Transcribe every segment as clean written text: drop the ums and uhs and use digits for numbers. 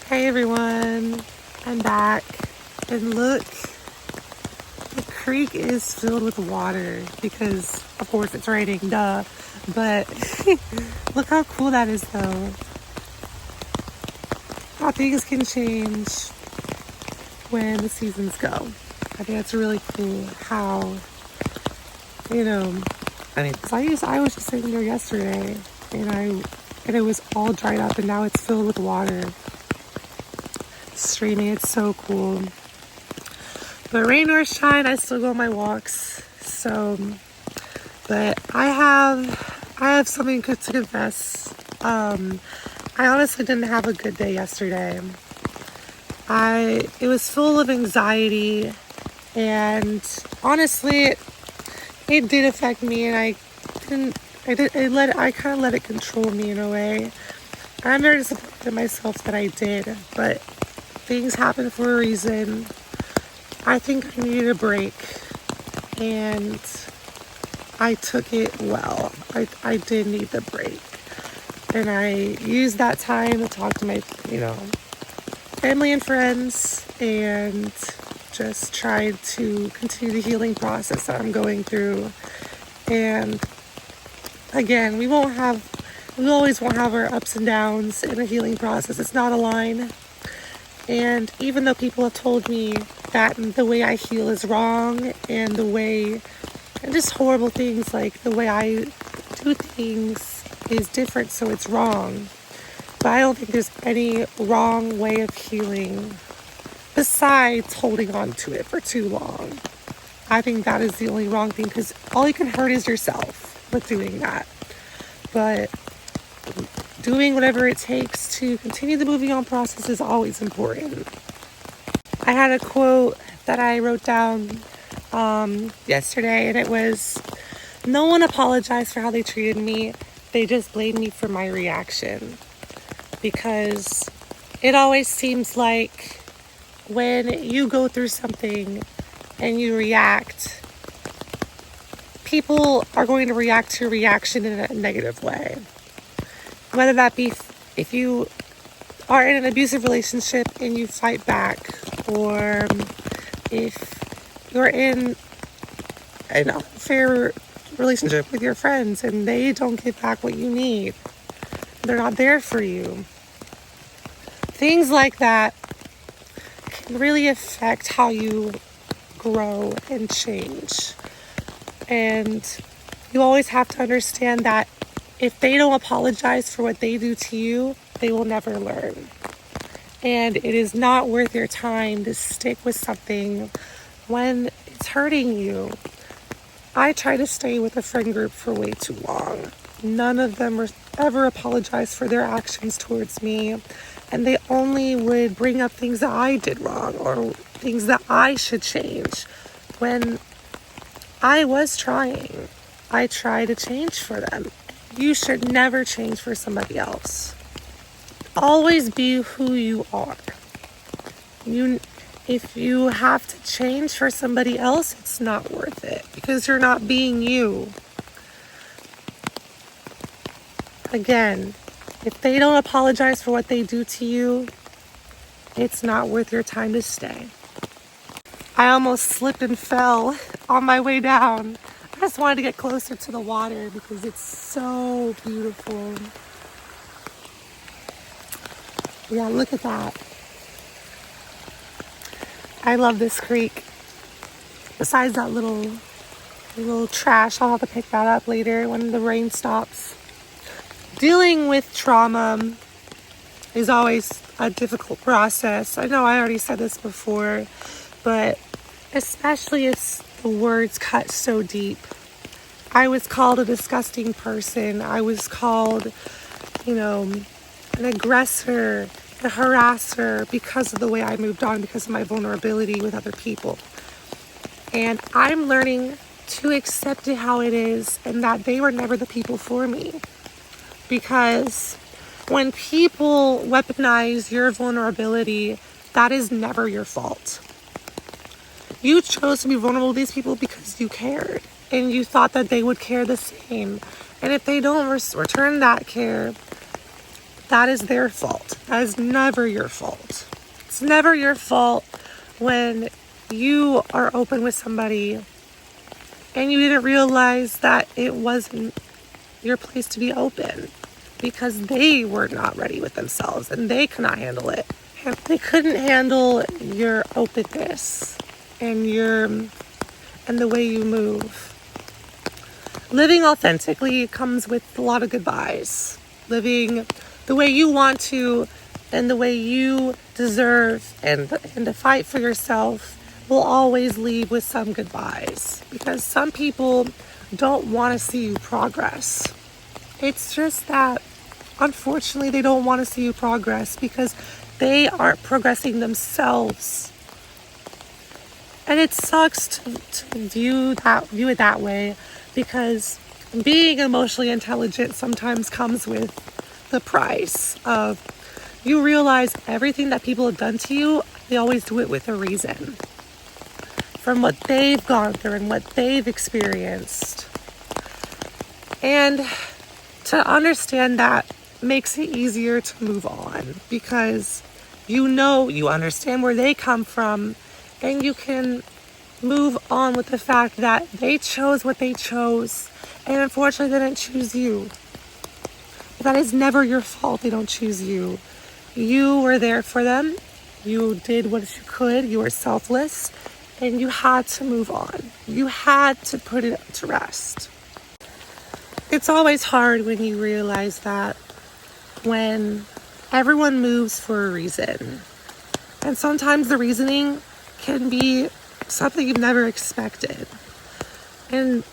Hey everyone, I'm back, and look, the creek is filled with water because of course it's raining, duh, but look how cool that is though. How things can change when the seasons go. I think that's really cool how, because I was just sitting there yesterday and it was all dried up and now it's filled with water. Streaming, it's so cool. But rain or shine, I still go on my walks. But I have something good to confess. I honestly didn't have a good day yesterday. It was full of anxiety, and honestly, it did affect me, and I kind of let it control me in a way. I'm very disappointed in myself that I did, but things happen for a reason. I think I needed a break, and I took it well. I did need the break, and I used that time to talk to my, family and friends, and just tried to continue the healing process that I'm going through. And again, we always won't have our ups and downs in a healing process. It's not a line. And even though people have told me that the way I heal is wrong and just horrible things, like the way I do things is different, so it's wrong. But I don't think there's any wrong way of healing besides holding on to it for too long. I think that is the only wrong thing, because all you can hurt is yourself with doing that. But doing whatever it takes to continue the moving on process is always important. I had a quote that I wrote down yesterday, and it was, "No one apologized for how they treated me. They just blamed me for my reaction." Because it always seems like when you go through something and you react, people are going to react to your reaction in a negative way. Whether that be if you are in an abusive relationship and you fight back, or if you're in an unfair relationship with your friends and they don't give back what you need. They're not there for you. Things like that can really affect how you grow and change. And you always have to understand that if they don't apologize for what they do to you, they will never learn. And it is not worth your time to stick with something when it's hurting you. I tried to stay with a friend group for way too long. None of them ever apologized for their actions towards me. And they only would bring up things that I did wrong or things that I should change. When I was trying. I tried to change for them. You should never change for somebody else. Always be who you are. If you have to change for somebody else, it's not worth it, because you're not being you. Again, if they don't apologize for what they do to you, it's not worth your time to stay. I almost slipped and fell on my way down. I just wanted to get closer to the water because it's so beautiful. Yeah, look at that. I love this creek. Besides that little trash, I'll have to pick that up later when the rain stops. Dealing with trauma is always a difficult process. I know I already said this before, but especially if the words cut so deep. I was called a disgusting person. I was called, an aggressor, a harasser, because of the way I moved on, because of my vulnerability with other people. And I'm learning to accept it how it is, and that they were never the people for me. Because when people weaponize your vulnerability, that is never your fault. You chose to be vulnerable to these people because you cared, and you thought that they would care the same. And if they don't return that care, that is their fault. That is never your fault. It's never your fault when you are open with somebody and you didn't realize that it wasn't your place to be open because they were not ready with themselves and they could not handle it. They couldn't handle your openness and the way you move. Living authentically comes with a lot of goodbyes. Living the way you want to and the way you deserve and to fight for yourself will always leave with some goodbyes, because some people don't want to see you progress. It's just that, unfortunately, they don't want to see you progress because they aren't progressing themselves. And it sucks to view it that way, because being emotionally intelligent sometimes comes with the price of you realize everything that people have done to you, they always do it with a reason. From what they've gone through and what they've experienced. And to understand that makes it easier to move on, because you understand where they come from, and you can move on with the fact that they chose what they chose, and unfortunately they didn't choose you. That is never your fault. They don't choose you. You were there for them. You did what you could. You were selfless, and you had to move on. You had to put it to rest. It's always hard when you realize that, when everyone moves for a reason. And sometimes the reasoning can be something you've never expected. And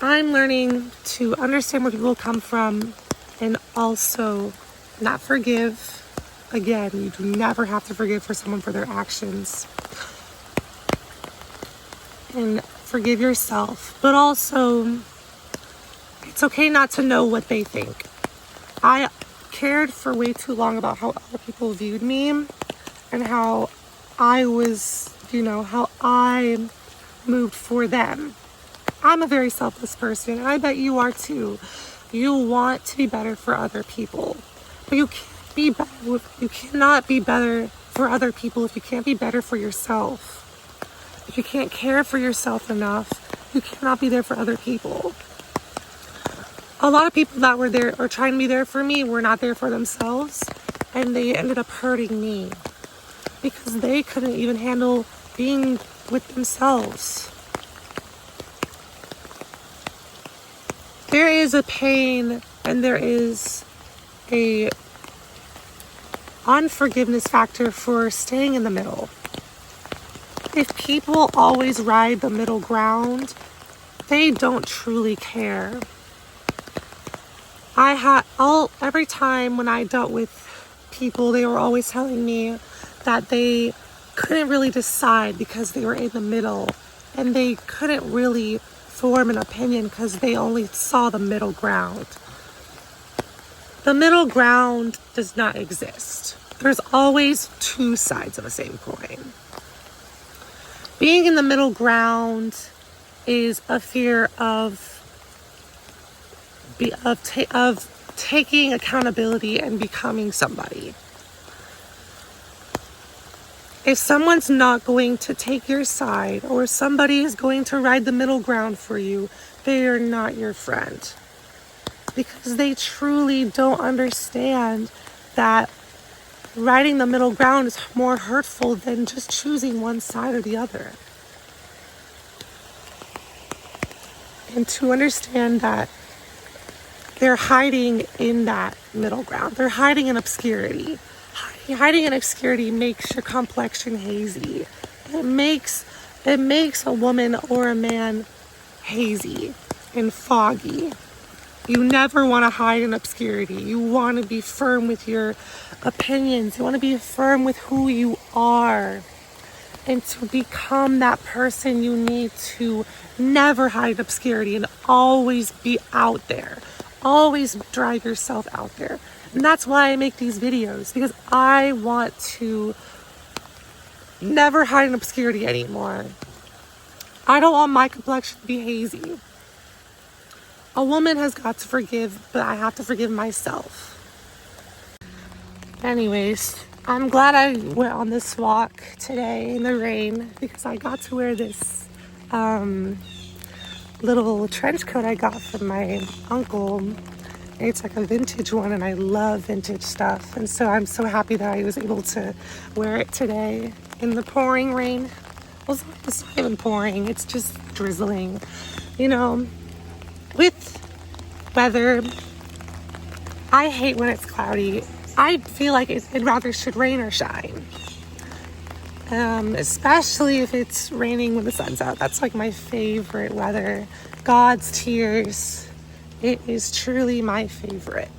I'm learning to understand where people come from and also not forgive. Again, you do never have to forgive for someone for their actions. And forgive yourself. But also, it's okay not to know what they think. I cared for way too long about how other people viewed me and how I was, how I moved for them. I'm a very selfless person, and I bet you are too. You want to be better for other people, but you cannot be better for other people if you can't be better for yourself. If you can't care for yourself enough, you cannot be there for other people. A lot of people that were there or trying to be there for me were not there for themselves, and they ended up hurting me because they couldn't even handle being with themselves. There is a pain and there is a unforgiveness factor for staying in the middle. If people always ride the middle ground, they don't truly care. Every time when I dealt with people, they were always telling me that they couldn't really decide because they were in the middle, and they couldn't really form an opinion because they only saw the middle ground. The middle ground does not exist. There's always two sides of the same coin. Being in the middle ground is a fear of taking accountability and becoming somebody. If someone's not going to take your side, or somebody is going to ride the middle ground for you, they are not your friend. Because they truly don't understand that riding the middle ground is more hurtful than just choosing one side or the other. And to understand that they're hiding in that middle ground. They're hiding in obscurity. Hiding in obscurity makes your complexion hazy. It makes a woman or a man hazy and foggy. You never want to hide in obscurity. You want to be firm with your opinions. You want to be firm with who you are. And to become that person, you need to never hide in obscurity and always be out there. Always drive yourself out there. And that's why I make these videos, because I want to never hide in obscurity anymore. I don't want my complexion to be hazy. A woman has got to forgive, but I have to forgive myself. Anyways, I'm glad I went on this walk today in the rain because I got to wear this little trench coat I got from my uncle. It's like a vintage one, and I love vintage stuff. And so I'm so happy that I was able to wear it today in the pouring rain. Well, it's not even pouring, it's just drizzling. You know, with weather, I hate when it's cloudy. I feel like it rather should rain or shine. Especially if it's raining when the sun's out. That's like my favorite weather. God's tears. It is truly my favorite.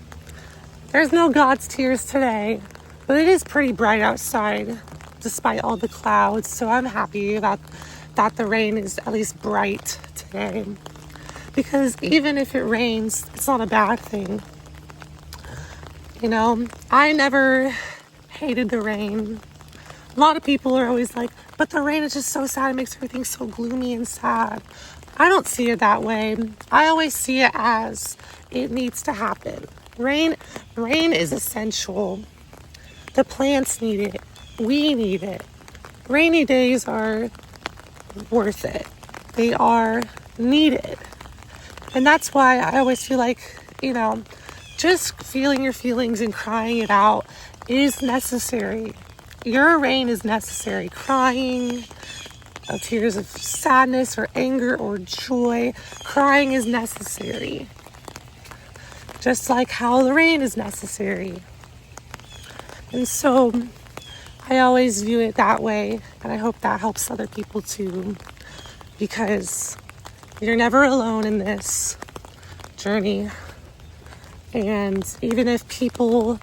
There's no God's tears today, but it is pretty bright outside despite all the clouds. So I'm happy about that the rain is at least bright today. Because even if it rains, it's not a bad thing. You know, I never hated the rain. A lot of people are always like, but the rain is just so sad. It makes everything so gloomy and sad. I don't see it that way. I always see it as it needs to happen. Rain is essential. The plants need it. We need it. Rainy days are worth it. They are needed. And that's why I always feel like, you know, just feeling your feelings and crying it out is necessary. Your rain is necessary. Crying, tears of sadness or anger or joy, crying is necessary. Just like how the rain is necessary. And so I always view it that way, and I hope that helps other people too, because you're never alone in this journey. And even if people,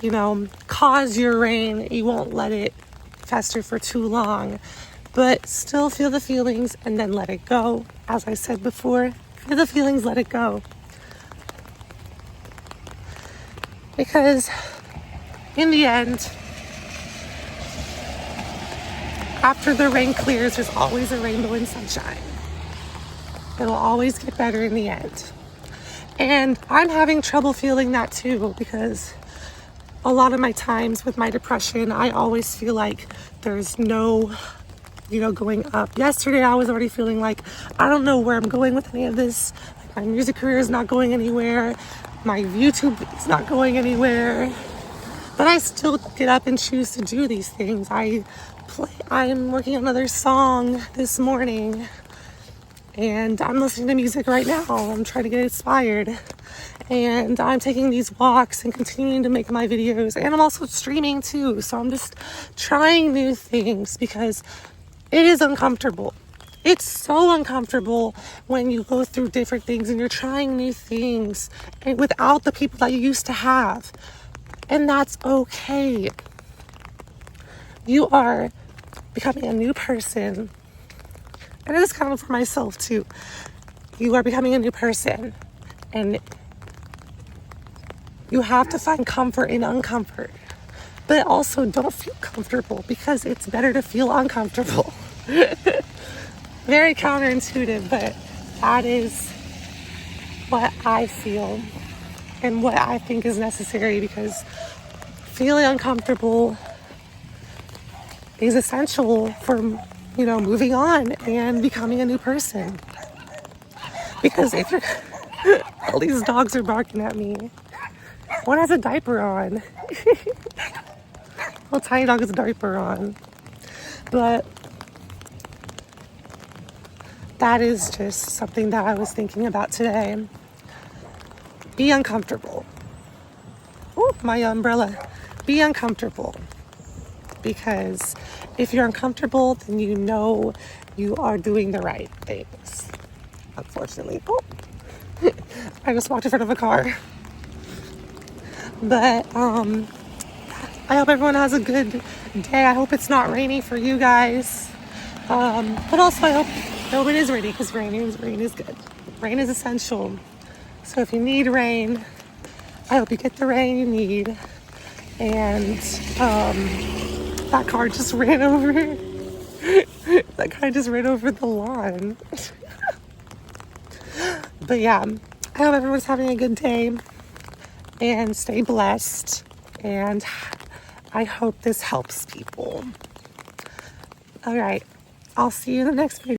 you know, cause your rain, you won't let it fester for too long. But still feel the feelings and then let it go. As I said before, feel the feelings, let it go. Because in the end, after the rain clears, there's always a rainbow and sunshine. It'll always get better in the end. And I'm having trouble feeling that too, because a lot of my times with my depression, I always feel like there's no, you know, going up. Yesterday, I was already feeling like, I don't know where I'm going with any of this. Like, my music career is not going anywhere. My YouTube is not going anywhere. But I still get up and choose to do these things. I'm working on another song this morning. And I'm listening to music right now. I'm trying to get inspired. And I'm taking these walks and continuing to make my videos. And I'm also streaming too. So I'm just trying new things because it is uncomfortable. It's so uncomfortable when you go through different things and you're trying new things and without the people that you used to have. And that's okay. You are becoming a new person. And it is kind of for myself too. You are becoming a new person. And you have to find comfort in uncomfort. But also don't feel comfortable because it's better to feel uncomfortable. Very counterintuitive, but that is what I feel and what I think is necessary, because feeling uncomfortable is essential for, you know, moving on and becoming a new person. Because if you're, all these dogs are barking at me. One has a diaper on. Little tiny dog has a diaper on. But that is just something that I was thinking about today. Be uncomfortable. Oh, my umbrella. Be uncomfortable. Because if you're uncomfortable, then you know you are doing the right things. Unfortunately. Oh, I just walked in front of a car. But I hope everyone has a good day. I hope it's not rainy for you guys. But also I hope it is rainy, because rain is good. Rain is essential. So if you need rain, I hope you get the rain you need. And that car just ran over. That guy just ran over the lawn. But yeah, I hope everyone's having a good day and stay blessed. and I hope this helps people. All right, I'll see you in the next video.